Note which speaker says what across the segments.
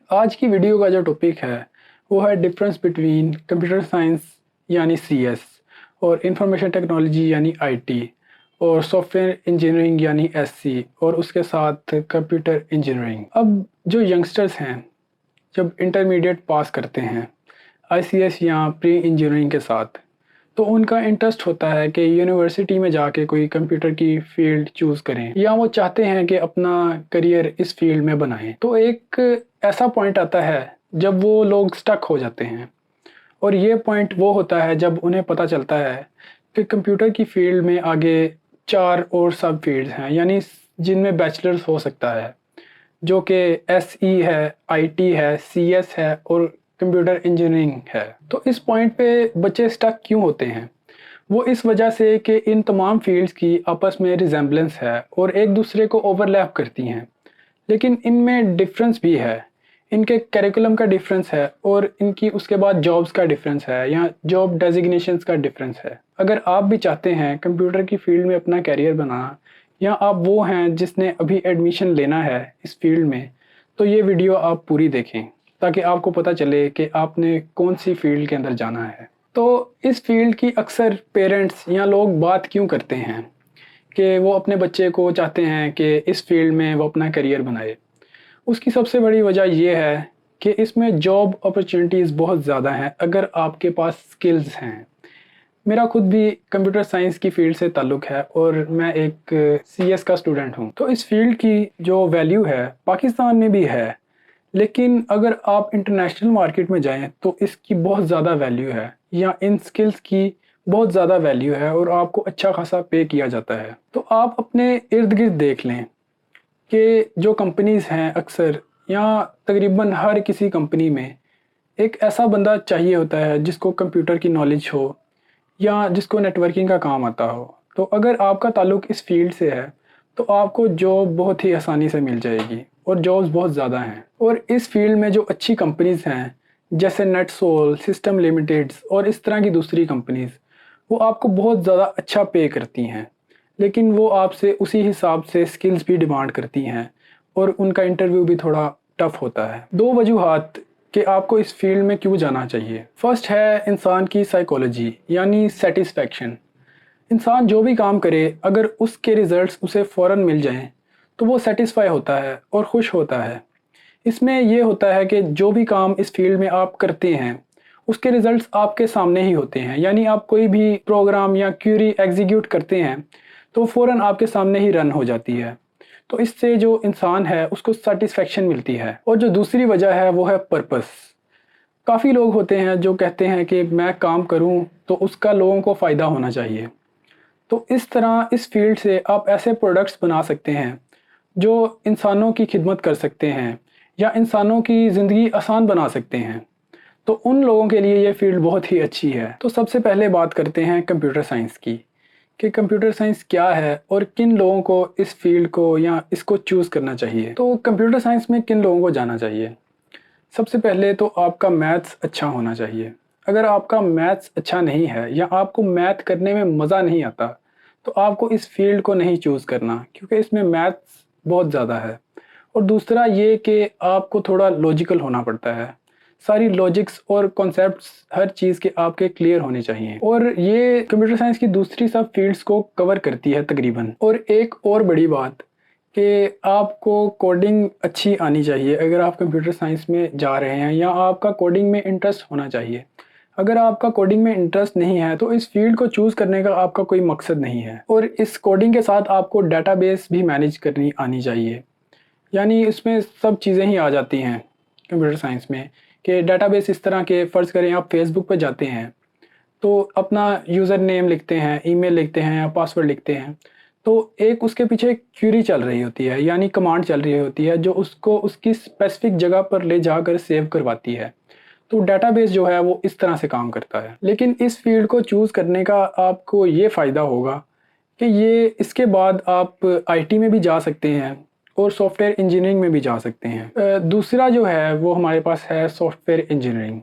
Speaker 1: आज की वीडियो का जो टॉपिक है वो है डिफरेंस बिटवीन कंप्यूटर साइंस यानी सीएस और इंफॉर्मेशन टेक्नोलॉजी यानी आईटी और सॉफ्टवेयर इंजीनियरिंग यानी एससी और उसके साथ कंप्यूटर इंजीनियरिंग। अब जो यंगस्टर्स हैं जब इंटरमीडिएट पास करते हैं आईसीएस या प्री इंजीनियरिंग के साथ, तो उनका इंटरेस्ट होता है कि यूनिवर्सिटी में जाके कोई कंप्यूटर की फील्ड चूज़ करें या वो चाहते हैं कि अपना करियर इस फील्ड में बनाएं। तो एक ऐसा पॉइंट आता है जब वो लोग स्टक हो जाते हैं, और ये पॉइंट वो होता है जब उन्हें पता चलता है कि कंप्यूटर की फील्ड में आगे 4 और सब फील्ड्स हैं, यानी जिनमें बैचलर्स हो सकता है, जो कि एसई है, आईटी है, सीएस है और कंप्यूटर इंजीनियरिंग है। तो इस पॉइंट पे बच्चे स्टक क्यों होते हैं? वो इस वजह से कि इन तमाम फील्ड्स की आपस में रिजेम्बलेंस है और एक दूसरे को ओवरलैप करती हैं, लेकिन इनमें डिफरेंस भी है। इनके करिकुलम का डिफरेंस है और इनकी उसके बाद जॉब्स का डिफरेंस है या जॉब डेजिग्नेशंस का डिफरेंस है। अगर आप भी चाहते हैं कंप्यूटर की फील्ड में अपना कैरियर बनाना, या आप वो हैं जिसने अभी एडमिशन लेना है इस फील्ड में, तो ये वीडियो आप पूरी देखें ताकि आपको पता चले कि आपने कौन सी फील्ड के अंदर जाना है। तो इस फील्ड की अक्सर पेरेंट्स या लोग बात क्यों करते हैं कि वो अपने बच्चे को चाहते हैं कि इस फील्ड में वो अपना करियर बनाए? उसकी सबसे बड़ी वजह ये है कि इसमें जॉब अपॉर्चुनिटीज़ बहुत ज़्यादा हैं अगर आपके पास स्किल्स हैं। मेरा खुद भी कंप्यूटर साइंस की फील्ड से ताल्लुक़ है और मैं एक सीएस का स्टूडेंट हूँ। तो इस फील्ड की जो वैल्यू है पाकिस्तान में भी है, लेकिन अगर आप इंटरनेशनल मार्केट में जाएँ तो इसकी बहुत ज़्यादा वैल्यू है, या इन स्किल्स की बहुत ज़्यादा वैल्यू है और आपको अच्छा खासा पे किया जाता है। तो आप अपने इर्द-गिर्द देख लें कि जो कंपनीज़ हैं अक्सर, या तकरीबन हर किसी कंपनी में एक ऐसा बंदा चाहिए होता है जिसको कंप्यूटर की नॉलेज हो या जिसको नेटवर्किंग का काम आता हो। तो अगर आपका ताल्लुक़ इस फील्ड से है तो आपको जॉब बहुत ही आसानी से मिल जाएगी और जॉब्स बहुत ज़्यादा हैं। और इस फील्ड में जो अच्छी कंपनीज़ हैं जैसे नेटसोल, सिस्टम लिमिटेड्स और इस तरह की दूसरी कंपनीज़, वो आपको बहुत ज़्यादा अच्छा पे करती हैं, लेकिन वो आपसे उसी हिसाब से स्किल्स भी डिमांड करती हैं और उनका इंटरव्यू भी थोड़ा टफ होता है। दो वजूहात कि आपको इस फील्ड में क्यों जाना चाहिए। फर्स्ट है इंसान की साइकोलॉजी यानी सेटिस्फेक्शन। इंसान जो भी काम करे अगर उसके रिजल्ट्स उसे फ़ौरन मिल जाएं तो वो सेटिस्फाई होता है और खुश होता है। इसमें ये होता है कि जो भी काम इस फील्ड में आप करते हैं उसके रिजल्ट्स आपके सामने ही होते हैं, यानी आप कोई भी प्रोग्राम या क्यूरी एग्जीक्यूट करते हैं तो फ़ौरन आपके सामने ही रन हो जाती है। तो इससे जो इंसान है उसको सेटिस्फेक्शन मिलती है। और जो दूसरी वजह है वो है पर्पस। काफ़ी लोग होते हैं जो कहते हैं कि मैं काम करूं तो उसका लोगों को फ़ायदा होना चाहिए। तो इस तरह इस फील्ड से आप ऐसे प्रोडक्ट्स बना सकते हैं जो इंसानों की खिदमत कर सकते हैं या इंसानों की ज़िंदगी आसान बना सकते हैं। तो उन लोगों के लिए ये फील्ड बहुत ही अच्छी है। तो सबसे पहले बात करते हैं कंप्यूटर साइंस की, कि कंप्यूटर साइंस क्या है और किन लोगों को इस फील्ड को या इसको चूज़ करना चाहिए। तो कंप्यूटर साइंस में किन लोगों को जाना चाहिए? सबसे पहले तो आपका मैथ्स अच्छा होना चाहिए। अगर आपका मैथ्स अच्छा नहीं है या आपको मैथ करने में मज़ा नहीं आता तो आपको इस फील्ड को नहीं चूज़ करना, क्योंकि इसमें मैथ्स बहुत ज़्यादा है। और दूसरा ये कि आपको थोड़ा लॉजिकल होना पड़ता है। सारी लॉजिक्स और कॉन्सेप्ट्स हर चीज़ के आपके क्लियर होने चाहिए, और ये कंप्यूटर साइंस की दूसरी सब फील्ड्स को कवर करती है तकरीबन। और एक और बड़ी बात कि आपको कोडिंग अच्छी आनी चाहिए अगर आप कंप्यूटर साइंस में जा रहे हैं, या आपका कोडिंग में इंटरेस्ट होना चाहिए। अगर आपका कोडिंग में इंटरेस्ट नहीं है तो इस फील्ड को चूज़ करने का आपका कोई मकसद नहीं है। और इस कोडिंग के साथ आपको डेटाबेस भी मैनेज करनी आनी चाहिए, यानी इसमें सब चीज़ें ही आ जाती हैं कंप्यूटर साइंस में। कि डेटाबेस इस तरह के, फ़र्ज़ करें आप फेसबुक पर जाते हैं तो अपना यूज़र नेम लिखते हैं, ईमेल लिखते हैं या पासवर्ड लिखते हैं, तो एक उसके पीछे क्वेरी चल रही होती है, यानी कमांड चल रही होती है जो उसको उसकी स्पेसिफिक जगह पर ले जाकर सेव करवाती है। तो डेटाबेस जो है वो इस तरह से काम करता है। लेकिन इस फील्ड को चूज़ करने का आपको ये फ़ायदा होगा कि ये इसके बाद आप आईटी में भी जा सकते हैं और सॉफ्टवेयर इंजीनियरिंग में भी जा सकते हैं। दूसरा जो है वो हमारे पास है सॉफ्टवेयर इंजीनियरिंग।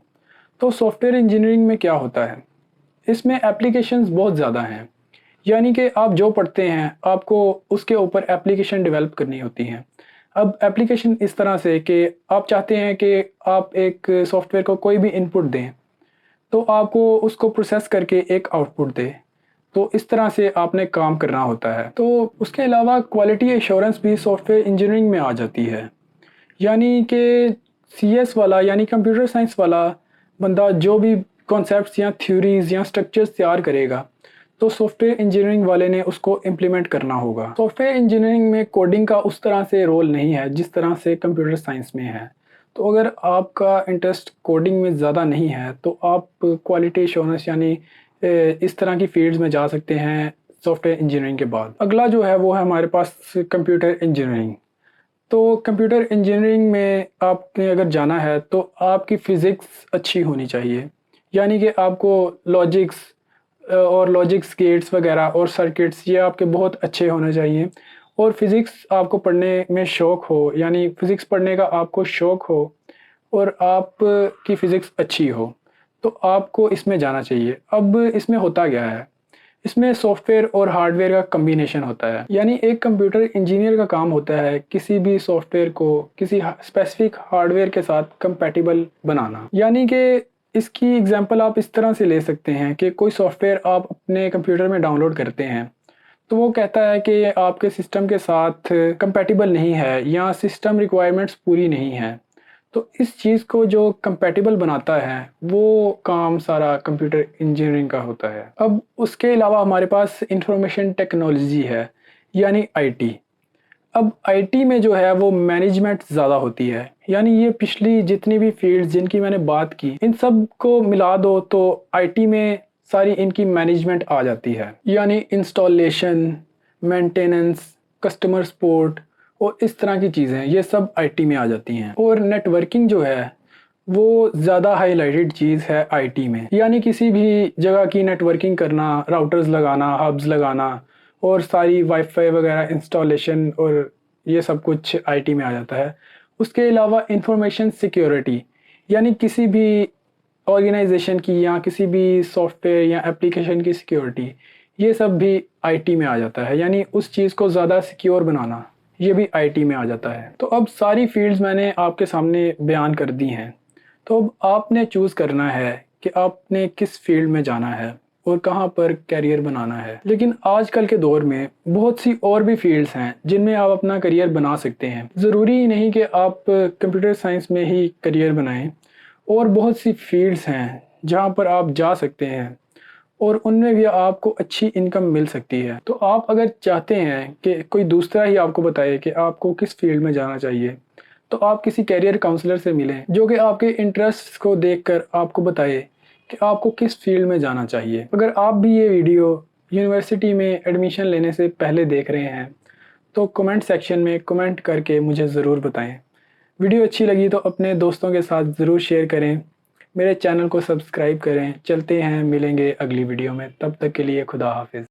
Speaker 1: तो सॉफ्टवेयर इंजीनियरिंग में क्या होता है? इसमें एप्लीकेशंस बहुत ज़्यादा हैं, यानी कि आप जो पढ़ते हैं आपको उसके ऊपर एप्लीकेशन डेवलप करनी होती हैं। अब एप्लीकेशन इस तरह से कि आप चाहते हैं कि आप एक सॉफ्टवेयर को कोई भी इनपुट दें तो आपको उसको प्रोसेस करके एक आउटपुट दे। तो इस तरह से आपने काम करना होता है। तो उसके अलावा क्वालिटी एश्योरेंस भी सॉफ्टवेयर इंजीनियरिंग में आ जाती है। यानी कि सीएस वाला यानी कंप्यूटर साइंस वाला बंदा जो भी कॉन्सेप्ट्स या थ्योरीज या स्ट्रक्चर्स तैयार करेगा तो सॉफ्टवेयर इंजीनियरिंग वाले ने उसको इम्प्लीमेंट करना होगा। सॉफ्टवेयर इंजीनियरिंग में कोडिंग का उस तरह से रोल नहीं है जिस तरह से कंप्यूटर साइंस में है। तो अगर आपका इंटरेस्ट कोडिंग में ज़्यादा नहीं है तो आप क्वालिटी एश्योरेंस यानी इस तरह की फील्ड्स में जा सकते हैं सॉफ्टवेयर इंजीनियरिंग के बाद। अगला जो है वो है हमारे पास कंप्यूटर इंजीनियरिंग। तो कंप्यूटर इंजीनियरिंग में आपने अगर जाना है तो आपकी फ़िज़िक्स अच्छी होनी चाहिए। यानी कि आपको लॉजिक्स और लॉजिक्स गेट्स वगैरह और सर्किट्स ये आपके बहुत अच्छे होने चाहिए। और फ़िज़िक्स आपको पढ़ने में शौक़ हो, यानी फ़िज़िक्स पढ़ने का आपको शौक़ हो और आपकी फ़िज़िक्स अच्छी हो तो आपको इसमें जाना चाहिए। अब इसमें होता क्या है, इसमें सॉफ्टवेयर और हार्डवेयर का कॉम्बिनेशन होता है। यानी एक कंप्यूटर इंजीनियर का काम होता है किसी भी सॉफ्टवेयर को किसी स्पेसिफिक हार्डवेयर के साथ कंपैटिबल बनाना। यानी कि इसकी एग्जांपल आप इस तरह से ले सकते हैं कि कोई सॉफ्टवेयर आप अपने कंप्यूटर में डाउनलोड करते हैं तो वो कहता है कि ये आपके सिस्टम के साथ कंपैटिबल नहीं है या सिस्टम रिक्वायरमेंट्स पूरी नहीं है। तो इस चीज़ को जो कंपैटिबल बनाता है वो काम सारा कंप्यूटर इंजीनियरिंग का होता है। अब उसके अलावा हमारे पास इंफॉर्मेशन टेक्नोलॉजी है यानी आईटी। अब आईटी में जो है वो मैनेजमेंट ज़्यादा होती है। यानी ये पिछली जितनी भी फील्ड्स जिनकी मैंने बात की इन सब को मिला दो तो आईटी में सारी इनकी मैनेजमेंट आ जाती है। यानी इंस्टॉलेशन, मेंटेनेंस, कस्टमर सपोर्ट और इस तरह की चीज़ें ये सब आईटी में आ जाती हैं। और नेटवर्किंग जो है वो ज़्यादा हाईलाइटेड चीज़ है आईटी में। यानी किसी भी जगह की नेटवर्किंग करना, राउटर्स लगाना, हब्स लगाना और सारी वाईफाई वगैरह इंस्टॉलेशन और ये सब कुछ आईटी में आ जाता है। उसके अलावा इंफॉर्मेशन सिक्योरिटी यानी किसी भी ऑर्गेनाइजेशन की या किसी भी सॉफ्टवेयर या एप्लीकेशन की सिक्योरिटी ये सब भी आईटी में आ जाता है। यानी उस चीज़ को ज़्यादा सिक्योर बनाना ये भी आईटी में आ जाता है। तो अब सारी फील्ड्स मैंने आपके सामने बयान कर दी हैं। तो अब आपने चूज़ करना है कि आपने किस फील्ड में जाना है और कहाँ पर करियर बनाना है। लेकिन आजकल के दौर में बहुत सी और भी फील्ड्स हैं जिनमें आप अपना करियर बना सकते हैं। ज़रूरी ही नहीं कि आप कंप्यूटर साइंस में ही करियर बनाएं। और बहुत सी फील्ड्स हैं जहाँ पर आप जा सकते हैं और उनमें भी आपको अच्छी इनकम मिल सकती है। तो आप अगर चाहते हैं कि कोई दूसरा ही आपको बताए कि आपको किस फील्ड में जाना चाहिए तो आप किसी कैरियर काउंसलर से मिलें जो कि आपके इंटरेस्ट को देखकर आपको बताए कि आपको किस फील्ड में जाना चाहिए। अगर आप भी ये वीडियो यूनिवर्सिटी में एडमिशन लेने से पहले देख रहे हैं तो कमेंट सेक्शन में कमेंट करके मुझे ज़रूर बताएं। वीडियो अच्छी लगी तो अपने दोस्तों के साथ ज़रूर शेयर करें। मेरे चैनल को सब्सक्राइब करें। चलते हैं, मिलेंगे अगली वीडियो में। तब तक के लिए खुदा हाफिज़।